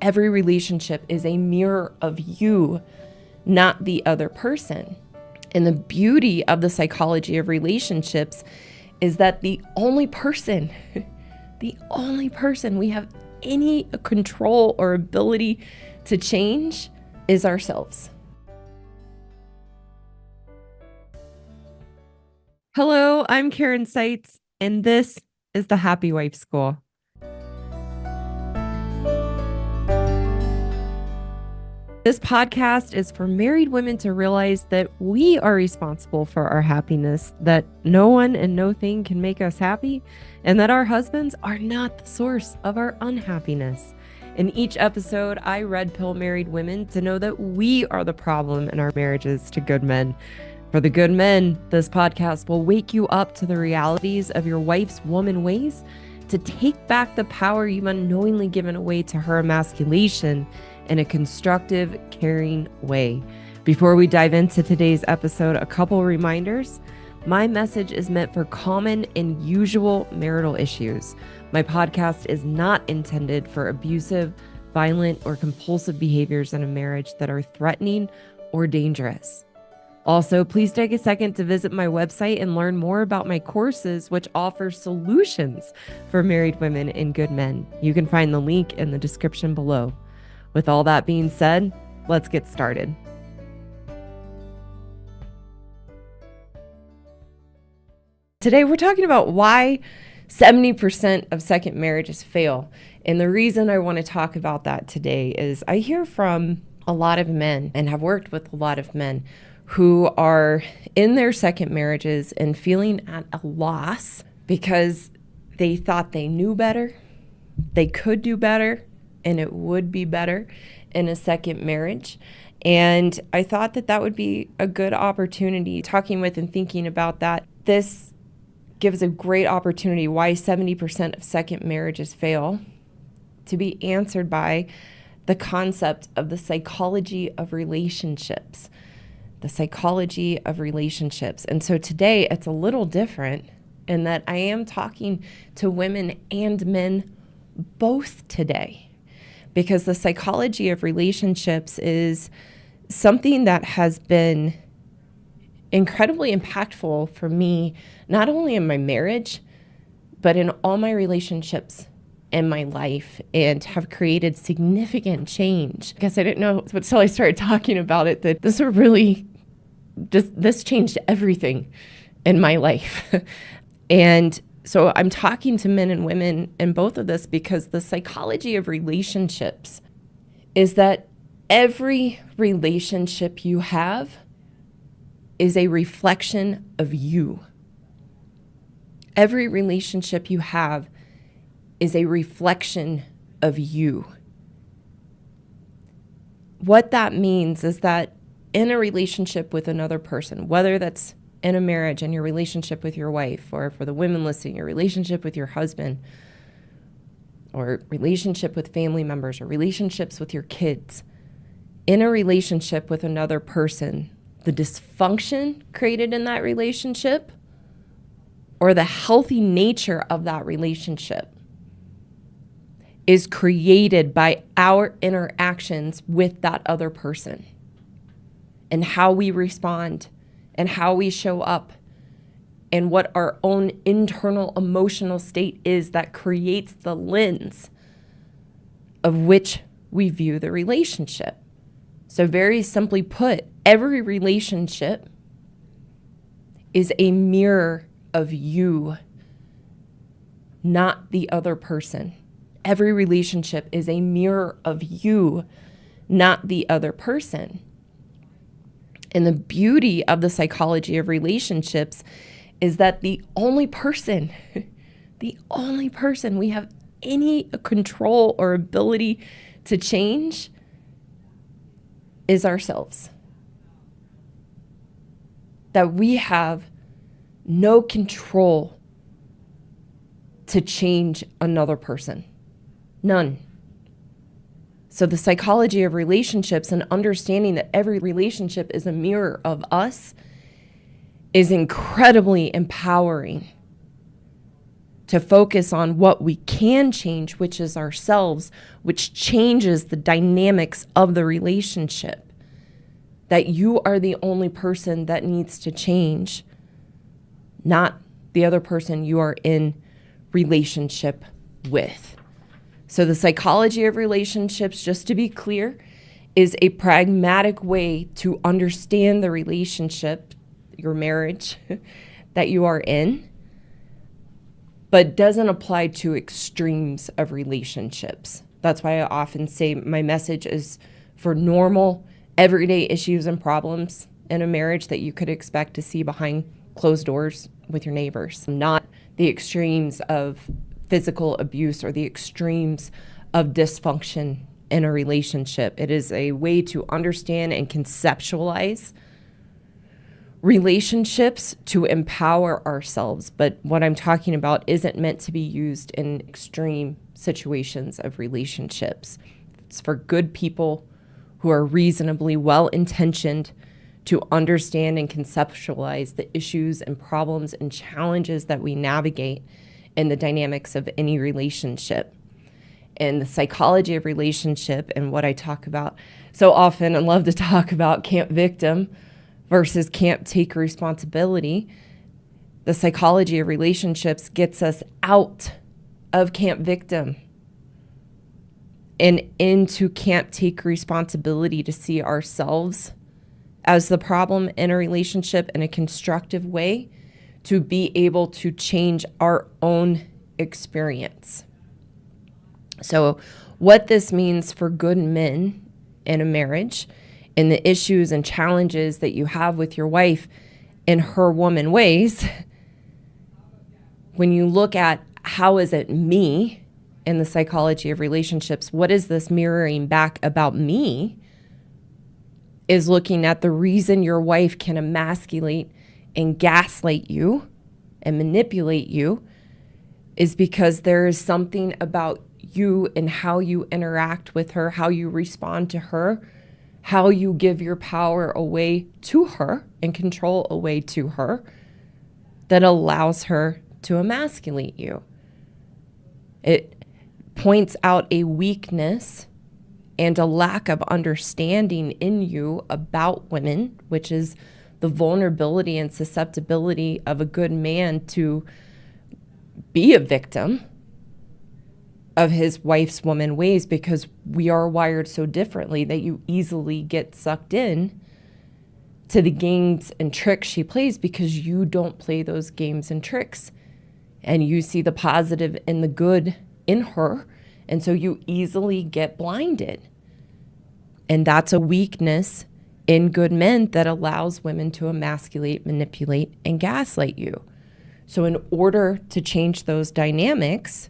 Every relationship is a mirror of you, not the other person. And the beauty of the psychology of relationships is that the only person we have any control or ability to change is ourselves. Hello, I'm Karen Seitz, and this is the Happy Wife School. This podcast is for married women to realize that we are responsible for our happiness, that no one and no thing can make us happy, and that our husbands are not the source of our unhappiness. In each episode, I red pill married women to know that we are the problem in our marriages to good men. For the good men, this podcast will wake you up to the realities of your wife's woman ways, to take back the power you've unknowingly given away to her emasculation in a constructive, caring way. Before we dive into today's episode, a couple reminders. My message is meant for common and usual marital issues. My podcast is not intended for abusive, violent, or compulsive behaviors in a marriage that are threatening or dangerous. Also, please take a second to visit my website and learn more about my courses, which offer solutions for married women and good men. You can find the link in the description below. With all that being said, let's get started. Today, we're talking about why 70% of second marriages fail. And the reason I want to talk about that today is I hear from a lot of men and have worked with a lot of men who are in their second marriages and feeling at a loss because they thought they knew better, they could do better, and it would be better in a second marriage. And I thought that that would be a good opportunity, talking with and thinking about that. This gives a great opportunity why 70% of second marriages fail to be answered by the concept of the psychology of relationships. The psychology of relationships. And so today it's a little different in that I am talking to women and men both today, because the psychology of relationships is something that has been incredibly impactful for me, not only in my marriage, but in all my relationships in my life, and have created significant change. I guess I didn't know until I started talking about it that this changed everything in my life. And so I'm talking to men and women in both of this because the psychology of relationships is that every relationship you have is a reflection of you. Every relationship you have is a reflection of you. What that means is that in a relationship with another person, whether that's in a marriage and your relationship with your wife, or for the women listening, your relationship with your husband, or relationship with family members, or relationships with your kids, in a relationship with another person, the dysfunction created in that relationship or the healthy nature of that relationship is created by our interactions with that other person and how we respond and how we show up and what our own internal emotional state is that creates the lens of which we view the relationship. So very simply put, every relationship is a mirror of you, not the other person. Every relationship is a mirror of you, not the other person. And the beauty of the psychology of relationships is that the only person we have any control or ability to change is ourselves. That we have no control to change another person. None. So the psychology of relationships and understanding that every relationship is a mirror of us is incredibly empowering to focus on what we can change, which is ourselves, which changes the dynamics of the relationship. That you are the only person that needs to change, not the other person you are in relationship with. So the psychology of relationships, just to be clear, is a pragmatic way to understand the relationship, your marriage that you are in, but doesn't apply to extremes of relationships. That's why I often say my message is for normal, everyday issues and problems in a marriage that you could expect to see behind closed doors with your neighbors, not the extremes of physical abuse or the extremes of dysfunction in a relationship. It is a way to understand and conceptualize relationships to empower ourselves. But what I'm talking about isn't meant to be used in extreme situations of relationships. It's for good people who are reasonably well-intentioned to understand and conceptualize the issues and problems and challenges that we navigate in the dynamics of any relationship. And the psychology of relationship, and what I talk about so often and love to talk about, camp victim versus can't take responsibility. The psychology of relationships gets us out of camp victim and into can't take responsibility to see ourselves as the problem in a relationship in a constructive way, to be able to change our own experience. So what this means for good men in a marriage, and the issues and challenges that you have with your wife in her woman ways, when you look at how is it me in the psychology of relationships, what is this mirroring back about me, is looking at the reason your wife can emasculate and gaslight you and manipulate you is because there is something about you and how you interact with her, how you respond to her, how you give your power away to her and control away to her, that allows her to emasculate you. It points out a weakness and a lack of understanding in you about women, which is the vulnerability and susceptibility of a good man to be a victim of his wife's woman ways, because we are wired so differently that you easily get sucked in to the games and tricks she plays because you don't play those games and tricks, and you see the positive and the good in her, and so you easily get blinded. And that's a weakness in good men that allows women to emasculate, manipulate, and gaslight you. So in order to change those dynamics,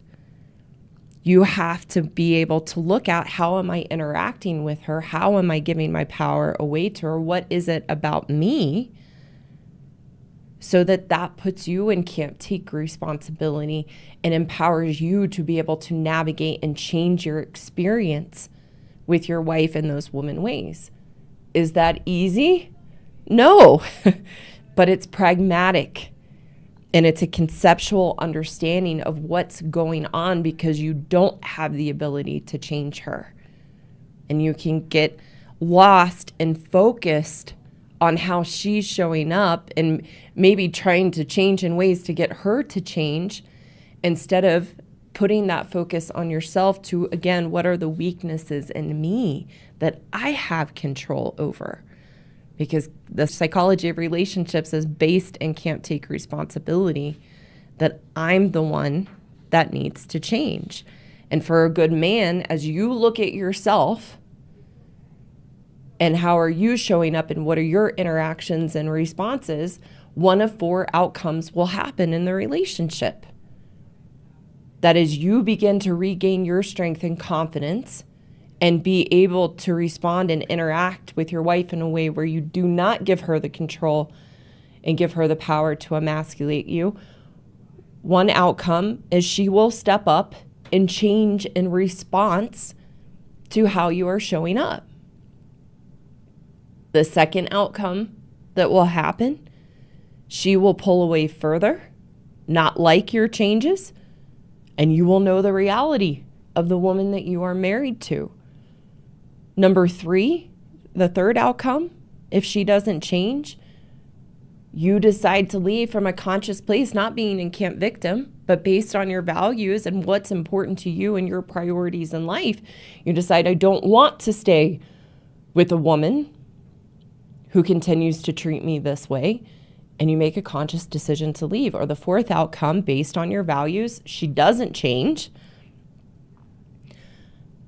you have to be able to look at, how am I interacting with her? How am I giving my power away to her? What is it about me? So that puts you in can't take responsibility and empowers you to be able to navigate and change your experience with your wife in those woman ways. Is that easy? No, but it's pragmatic. And it's a conceptual understanding of what's going on, because you don't have the ability to change her. And you can get lost and focused on how she's showing up and maybe trying to change in ways to get her to change, instead of putting that focus on yourself to, again, what are the weaknesses in me that I have control over? Because the psychology of relationships is based and can't take responsibility, that I'm the one that needs to change. And for a good man, as you look at yourself and how are you showing up and what are your interactions and responses, one of four outcomes will happen in the relationship. That is, you begin to regain your strength and confidence and be able to respond and interact with your wife in a way where you do not give her the control and give her the power to emasculate you. One outcome is she will step up and change in response to how you are showing up. The second outcome that will happen, she will pull away further, not like your changes, and you will know the reality of the woman that you are married to. Number 3, the third outcome, if she doesn't change, you decide to leave from a conscious place, not being in camp victim, but based on your values and what's important to you and your priorities in life. You decide, I don't want to stay with a woman who continues to treat me this way, and you make a conscious decision to leave. Or the fourth outcome, based on your values, she doesn't change,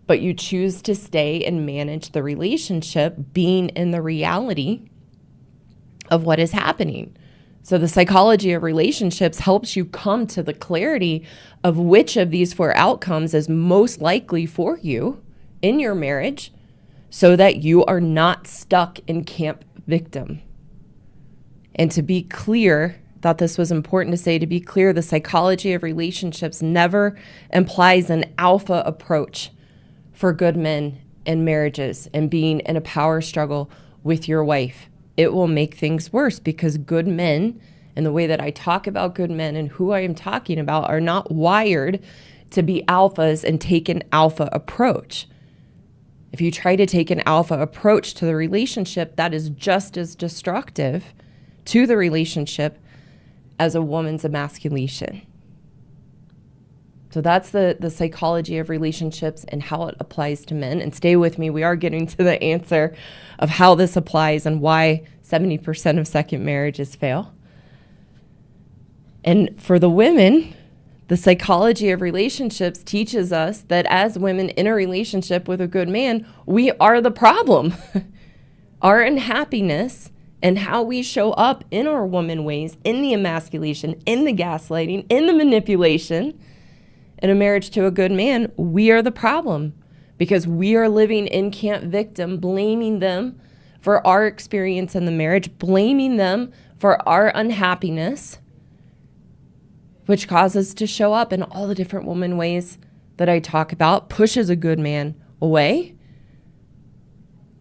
but you choose to stay and manage the relationship, being in the reality of what is happening. So the psychology of relationships helps you come to the clarity of which of these 4 outcomes is most likely for you in your marriage, so that you are not stuck in camp victim. And to be clear, thought this was important to say, to be clear, the psychology of relationships never implies an alpha approach for good men in marriages and being in a power struggle with your wife. It will make things worse, because good men, and the way that I talk about good men and who I am talking about, are not wired to be alphas and take an alpha approach. If you try to take an alpha approach to the relationship, that is just as destructive to the relationship as a woman's emasculation. So that's the psychology of relationships and how it applies to men. And stay with me, we are getting to the answer of how this applies and why 70% of second marriages fail. And for the women, the psychology of relationships teaches us that as women in a relationship with a good man, we are the problem. Our unhappiness and how we show up in our woman ways, in the emasculation, in the gaslighting, in the manipulation, in a marriage to a good man, we are the problem, because we are living in camp victim, blaming them for our experience in the marriage, blaming them for our unhappiness, which causes us to show up in all the different woman ways that I talk about, pushes a good man away,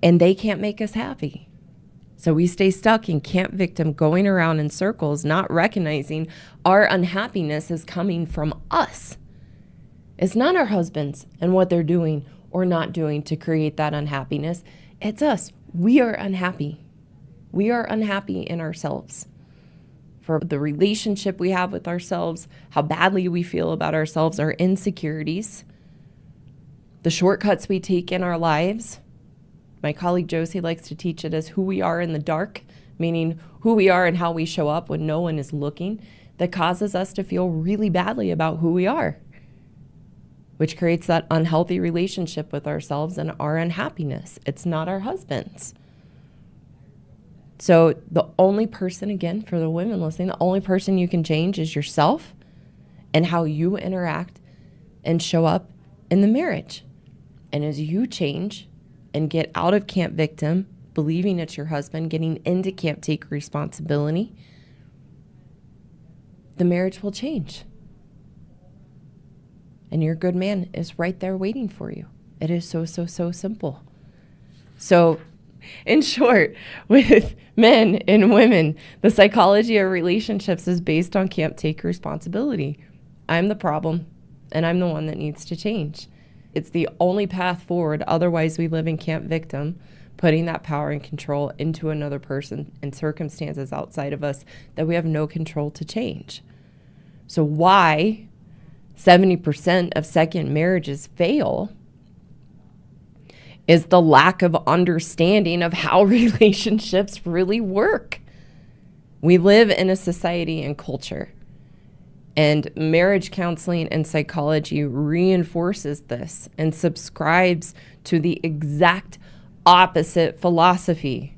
and they can't make us happy. So we stay stuck in camp victim, going around in circles, not recognizing our unhappiness is coming from us. It's not our husbands and what they're doing or not doing to create that unhappiness. It's us. We are unhappy. We are unhappy in ourselves for the relationship we have with ourselves, how badly we feel about ourselves, our insecurities, the shortcuts we take in our lives. My colleague Josie likes to teach it as who we are in the dark, meaning who we are and how we show up when no one is looking, that causes us to feel really badly about who we are, which creates that unhealthy relationship with ourselves and our unhappiness. It's not our husbands. So the only person, again, for the women listening, the only person you can change is yourself and how you interact and show up in the marriage. And as you change and get out of camp victim, believing it's your husband, getting into camp take responsibility, the marriage will change. And your good man is right there waiting for you. It is so, so, so simple. So in short, with men and women, the psychology of relationships is based on camp take responsibility. I'm the problem, and I'm the one that needs to change. It's the only path forward. Otherwise, we live in camp victim, putting that power and control into another person and circumstances outside of us that we have no control to change. So why 70% of second marriages fail is the lack of understanding of how relationships really work. We live in a society and culture, and marriage counseling and psychology reinforces this and subscribes to the exact opposite philosophy,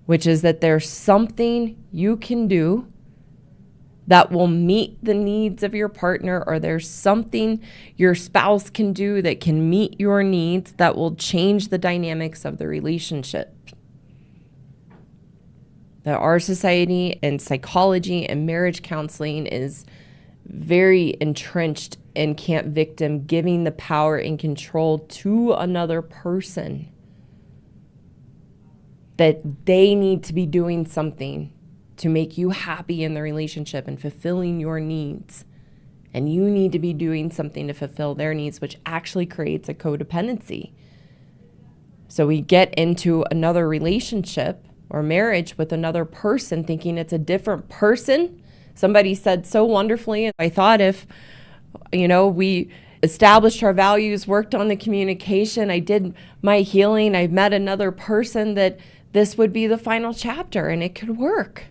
which is that there's something you can do that will meet the needs of your partner, or there's something your spouse can do that can meet your needs that will change the dynamics of the relationship. That our society and psychology and marriage counseling is very entrenched in camp victim, giving the power and control to another person, that they need to be doing something to make you happy in the relationship and fulfilling your needs. and you need to be doing something to fulfill their needs, which actually creates a codependency. So we get into another relationship or marriage with another person thinking it's a different person. Somebody said so wonderfully, I thought if, we established our values, worked on the communication, I did my healing, I met another person, that this would be the final chapter and it could work.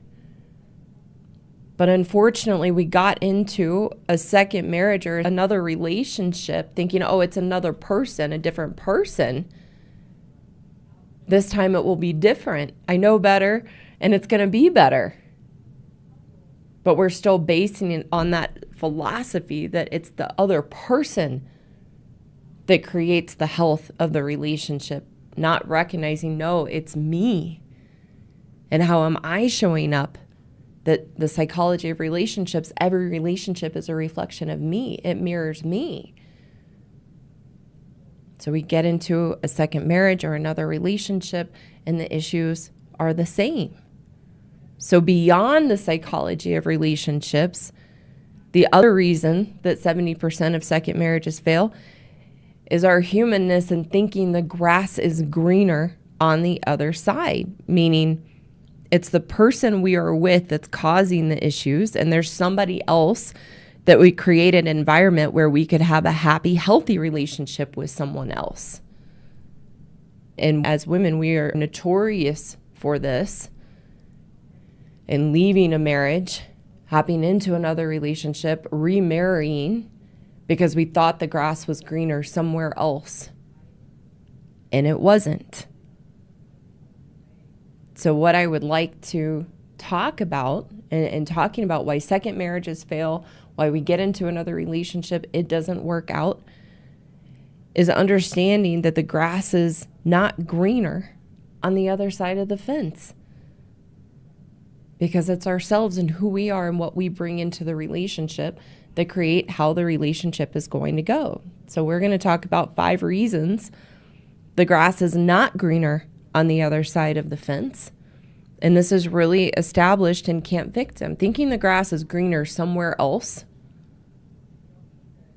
But unfortunately, we got into a second marriage or another relationship thinking, oh, it's another person, a different person. This time it will be different. I know better and it's going to be better. But we're still basing it on that philosophy that it's the other person that creates the health of the relationship, not recognizing, no, it's me. And how am I showing up? That the psychology of relationships, every relationship is a reflection of me. It mirrors me. So we get into a second marriage or another relationship and the issues are the same. So beyond the psychology of relationships, the other reason that 70% of second marriages fail is our humanness and thinking the grass is greener on the other side, meaning it's the person we are with that's causing the issues, and there's somebody else that we create an environment where we could have a happy, healthy relationship with someone else. And as women, we are notorious for this. And leaving a marriage, hopping into another relationship, remarrying because we thought the grass was greener somewhere else. And it wasn't. So what I would like to talk about, and talking about why second marriages fail, why we get into another relationship, it doesn't work out, is understanding that the grass is not greener on the other side of the fence. Because it's ourselves and who we are and what we bring into the relationship that create how the relationship is going to go. So we're going to talk about 5 reasons the grass is not greener on the other side of the fence. And this is really established in Camp Victim. Thinking the grass is greener somewhere else,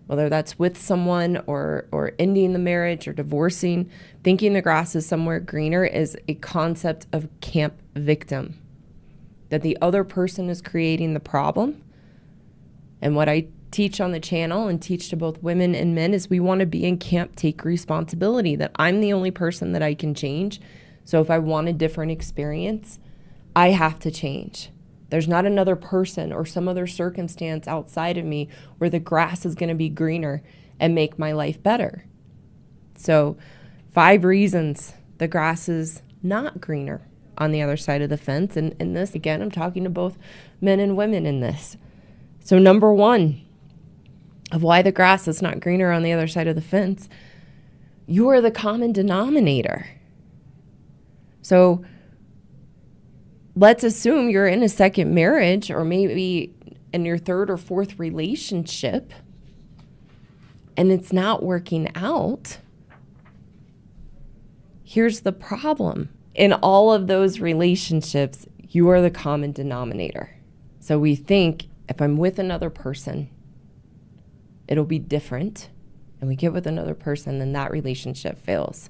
whether that's with someone or ending the marriage or divorcing, thinking the grass is somewhere greener is a concept of Camp Victim. That the other person is creating the problem. And what I teach on the channel and teach to both women and men is we want to be in camp, take responsibility, that I'm the only person that I can change. So if I want a different experience, I have to change. There's not another person or some other circumstance outside of me where the grass is going to be greener and make my life better. So 5 reasons the grass is not greener on the other side of the fence. And in this, again, I'm talking to both men and women in this. So number 1 of why the grass is not greener on the other side of the fence, you are the common denominator. So let's assume you're in a second marriage or maybe in your 3rd or 4th relationship and it's not working out. Here's the problem. In all of those relationships, you are the common denominator. So we think if I'm with another person, it'll be different. And we get with another person, then that relationship fails.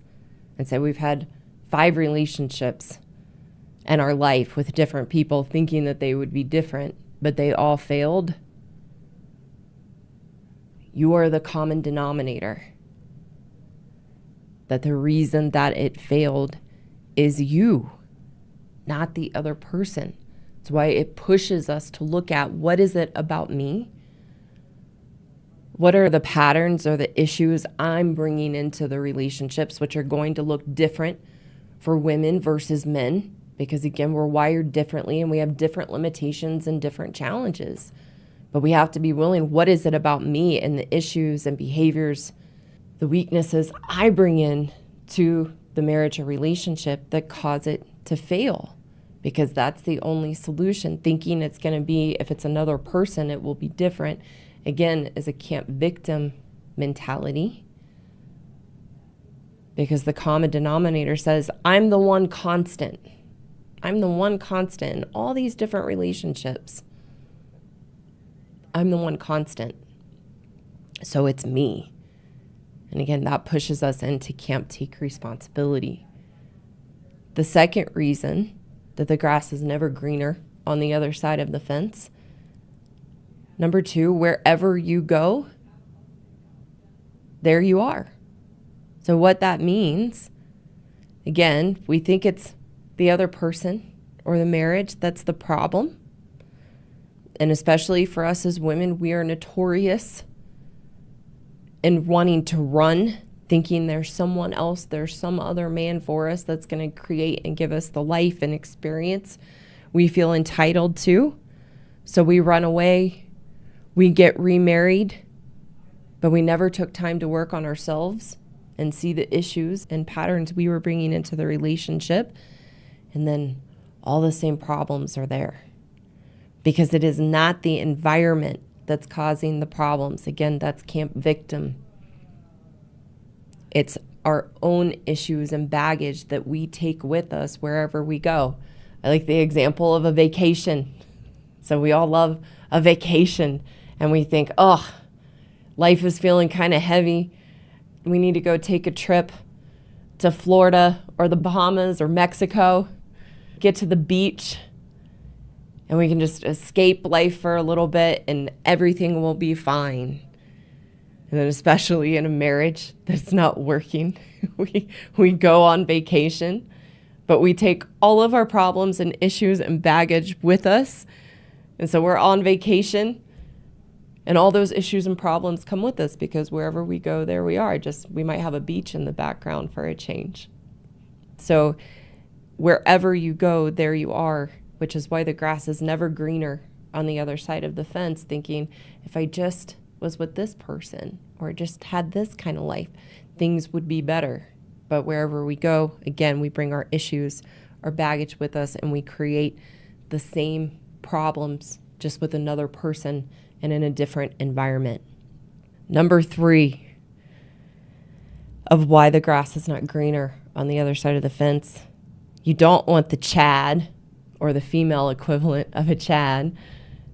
And so we've had 5 relationships in our life with different people thinking that they would be different, but they all failed. You are the common denominator. That the reason that it failed is you, not the other person. That's why it pushes us to look at what is it about me? What are the patterns or the issues I'm bringing into the relationships, which are going to look different for women versus men? Because again, we're wired differently and we have different limitations and different challenges. But we have to be willing, what is it about me and the issues and behaviors, the weaknesses I bring in to the marriage or relationship that cause it to fail? Because that's the only solution. Thinking it's going to be, if it's another person, it will be different. Again, is a Camp Victim mentality. Because the common denominator says, I'm the one constant. I'm the one constant in all these different relationships. I'm the one constant. So it's me. And again, that pushes us into can't take responsibility. The second reason that the grass is never greener on the other side of the fence. Number 2, wherever you go, there you are. So what that means, again, we think it's the other person or the marriage that's the problem. And especially for us as women, we are notorious in wanting to run, thinking there's someone else, there's some other man for us that's going to create and give us the life and experience we feel entitled to. So we run away, we get remarried, but we never took time to work on ourselves and see the issues and patterns we were bringing into the relationship. And then all the same problems are there because it is not the environment that's causing the problems. Again, that's camp victim. It's our own issues and baggage that we take with us wherever we go. I like the example of a vacation. So we all love a vacation and we think, oh, life is feeling kind of heavy. We need to go take a trip to Florida or the Bahamas or Mexico, get to the beach, and we can just escape life for a little bit and everything will be fine. And then especially in a marriage that's not working, we go on vacation, but we take all of our problems and issues and baggage with us. And so we're on vacation and all those issues and problems come with us because wherever we go, there we are. Just we might have a beach in the background for a change. So wherever you go, there you are, which is why the grass is never greener on the other side of the fence, thinking if I just was with this person or just had this kind of life, things would be better. But wherever we go, again, we bring our issues, our baggage with us, and we create the same problems just with another person and in a different environment. Number 3 of why the grass is not greener on the other side of the fence. You don't want the Chad or the female equivalent of a Chad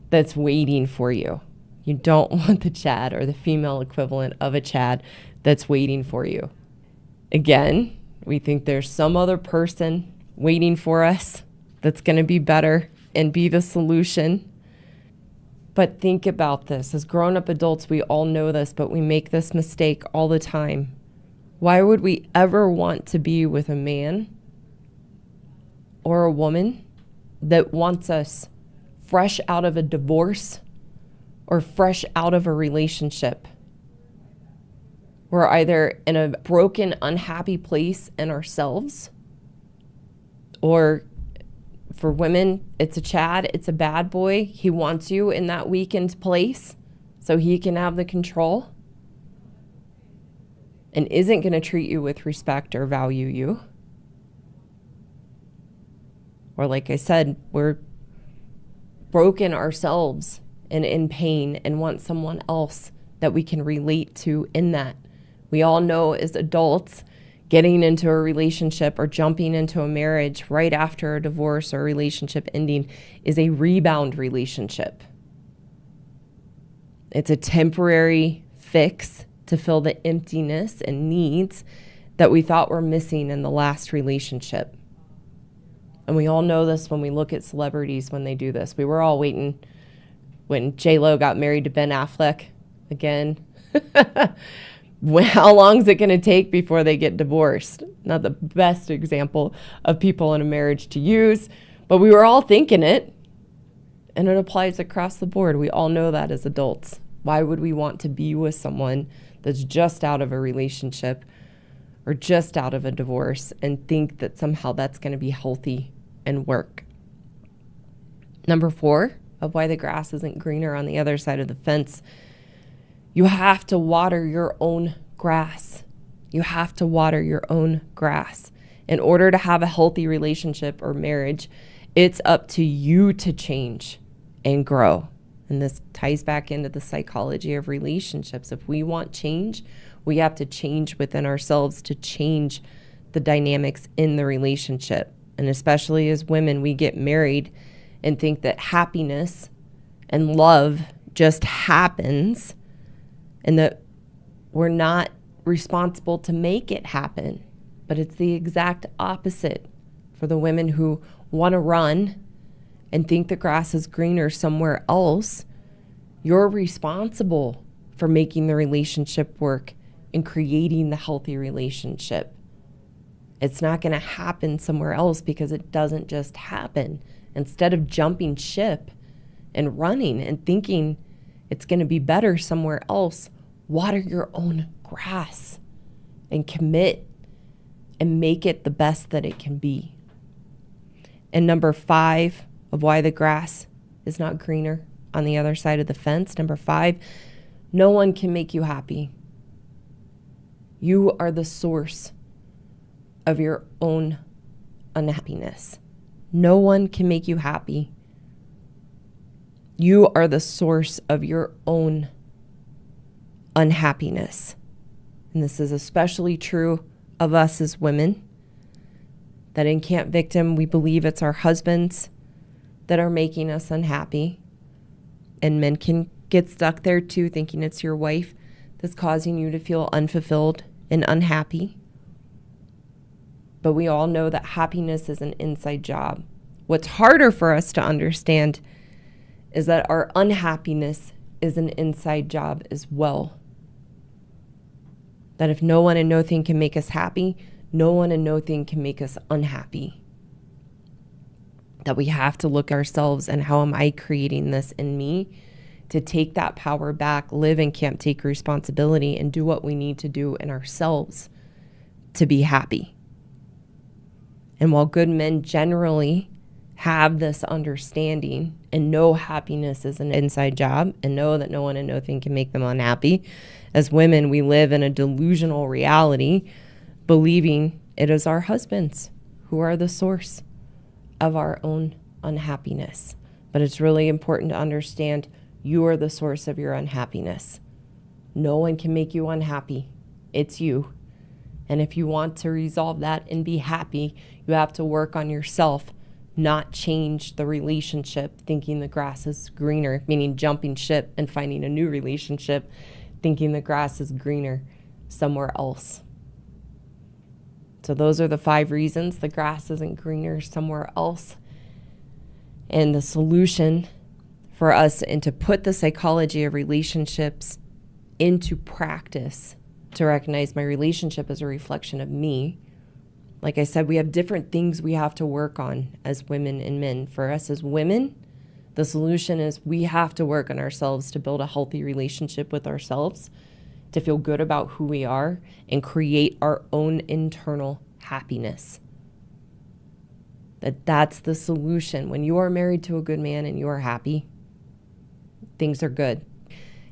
that's waiting for you. You don't want the Chad or the female equivalent of a Chad that's waiting for you. Again, we think there's some other person waiting for us that's going to be better and be the solution. But think about this. As grown-up adults, we all know this, but we make this mistake all the time. Why would we ever want to be with a man or a woman that wants us fresh out of a divorce or fresh out of a relationship? We're either in a broken, unhappy place in ourselves, or for women, it's a Chad, it's a bad boy. He wants you in that weakened place so he can have the control and isn't going to treat you with respect or value you. Or like I said, we're broken ourselves and in pain and want someone else that we can relate to in that. We all know as adults, getting into a relationship or jumping into a marriage right after a divorce or a relationship ending is a rebound relationship. It's a temporary fix to fill the emptiness and needs that we thought were missing in the last relationship. And we all know this when we look at celebrities when they do this. We were all waiting when J-Lo got married to Ben Affleck again. How long is it going to take before they get divorced? Not the best example of people in a marriage to use, but we were all thinking it, and it applies across the board. We all know that as adults. Why would we want to be with someone that's just out of a relationship or just out of a divorce and think that somehow that's going to be healthy and work? Number 4 of why the grass isn't greener on the other side of the fence. You have to water your own grass. You have to water your own grass. In order to have a healthy relationship or marriage, it's up to you to change and grow. And this ties back into the psychology of relationships. If we want change, we have to change within ourselves to change the dynamics in the relationship. And especially as women, we get married and think that happiness and love just happens and that we're not responsible to make it happen. But it's the exact opposite for the women who want to run and think the grass is greener somewhere else. You're responsible for making the relationship work and creating the healthy relationship. It's not going to happen somewhere else because it doesn't just happen. Instead of jumping ship and running and thinking it's going to be better somewhere else, water your own grass and commit and make it the best that it can be. And number 5 of why the grass is not greener on the other side of the fence. Number 5, no one can make you happy. You are the source of your own unhappiness. No one can make you happy. You are the source of your own unhappiness. And this is especially true of us as women, that in Camp Victim, we believe it's our husbands that are making us unhappy. And men can get stuck there too, thinking it's your wife that's causing you to feel unfulfilled and unhappy. But we all know that happiness is an inside job. What's harder for us to understand is that our unhappiness is an inside job as well. That if no one and nothing can make us happy, no one and nothing can make us unhappy. That we have to look at ourselves and how am I creating this in me to take that power back, live in camp, take responsibility, and do what we need to do in ourselves to be happy. And while good men generally have this understanding and know happiness is an inside job and know that no one and nothing can make them unhappy, as women, we live in a delusional reality, believing it is our husbands who are the source of our own unhappiness. But it's really important to understand you are the source of your unhappiness. No one can make you unhappy. It's you. And if you want to resolve that and be happy, you have to work on yourself, not change the relationship thinking the grass is greener, meaning jumping ship and finding a new relationship thinking the grass is greener somewhere else. So those are the 5 reasons the grass isn't greener somewhere else. And the solution for us and to put the psychology of relationships into practice, to recognize my relationship as a reflection of me. Like I said, we have different things we have to work on as women and men. For us as women, the solution is we have to work on ourselves to build a healthy relationship with ourselves, to feel good about who we are and create our own internal happiness. That's the solution. When you are married to a good man and you are happy, things are good.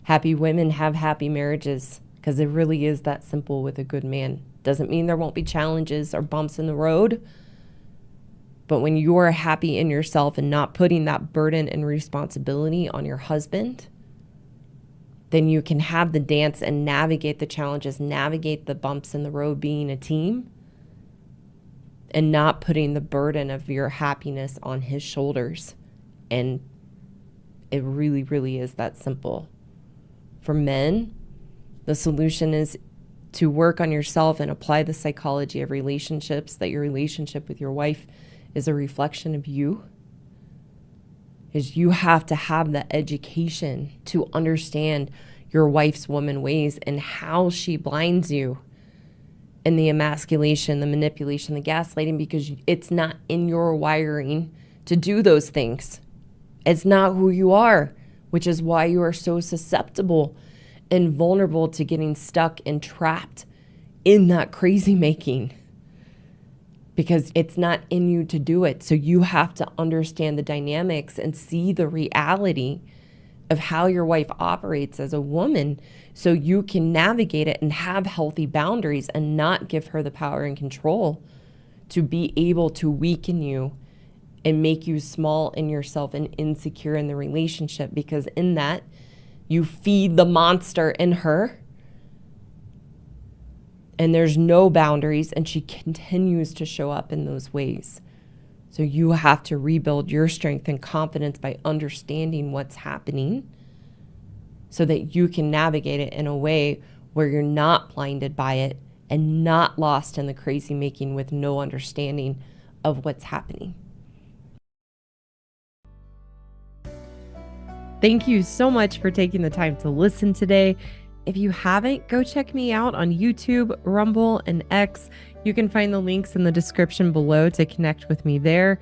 Happy women have happy marriages because it really is that simple with a good man. Doesn't mean there won't be challenges or bumps in the road, but when you are happy in yourself and not putting that burden and responsibility on your husband, then you can have the dance and navigate the challenges, navigate the bumps in the road being a team, and not putting the burden of your happiness on his shoulders. And it really, really is that simple. For men, the solution is to work on yourself and apply the psychology of relationships, that your relationship with your wife is a reflection of you. Is you have to have the education to understand your wife's woman ways and how she blinds you in the emasculation, the manipulation, the gaslighting, because it's not in your wiring to do those things. It's not who you are, which is why you are so susceptible and vulnerable to getting stuck and trapped in that crazy making, because it's not in you to do it. So you have to understand the dynamics and see the reality of how your wife operates as a woman so you can navigate it and have healthy boundaries and not give her the power and control to be able to weaken you and make you small in yourself and insecure in the relationship, because in that you feed the monster in her and there's no boundaries and she continues to show up in those ways. So you have to rebuild your strength and confidence by understanding what's happening so that you can navigate it in a way where you're not blinded by it and not lost in the crazy making with no understanding of what's happening. Thank you so much for taking the time to listen today. If you haven't, go check me out on YouTube, Rumble, and X. You can find the links in the description below to connect with me there.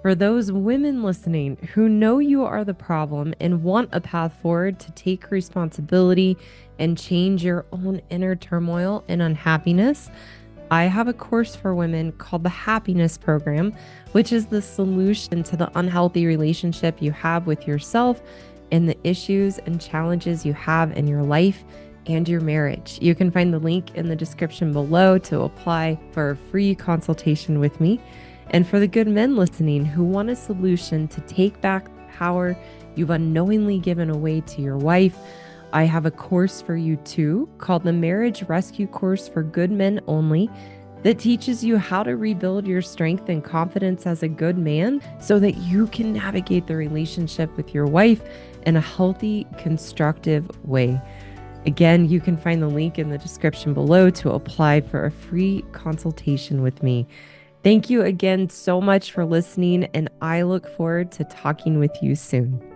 For those women listening who know you are the problem and want a path forward to take responsibility and change your own inner turmoil and unhappiness, I have a course for women called the Happiness Program, which is the solution to the unhealthy relationship you have with yourself and the issues and challenges you have in your life and your marriage. You can find the link in the description below to apply for a free consultation with me. And for the good men listening who want a solution to take back the power you've unknowingly given away to your wife, I have a course for you too called the Marriage Rescue Course for Good Men Only that teaches you how to rebuild your strength and confidence as a good man so that you can navigate the relationship with your wife in a healthy, constructive way. Again, you can find the link in the description below to apply for a free consultation with me. Thank you again so much for listening, and I look forward to talking with you soon.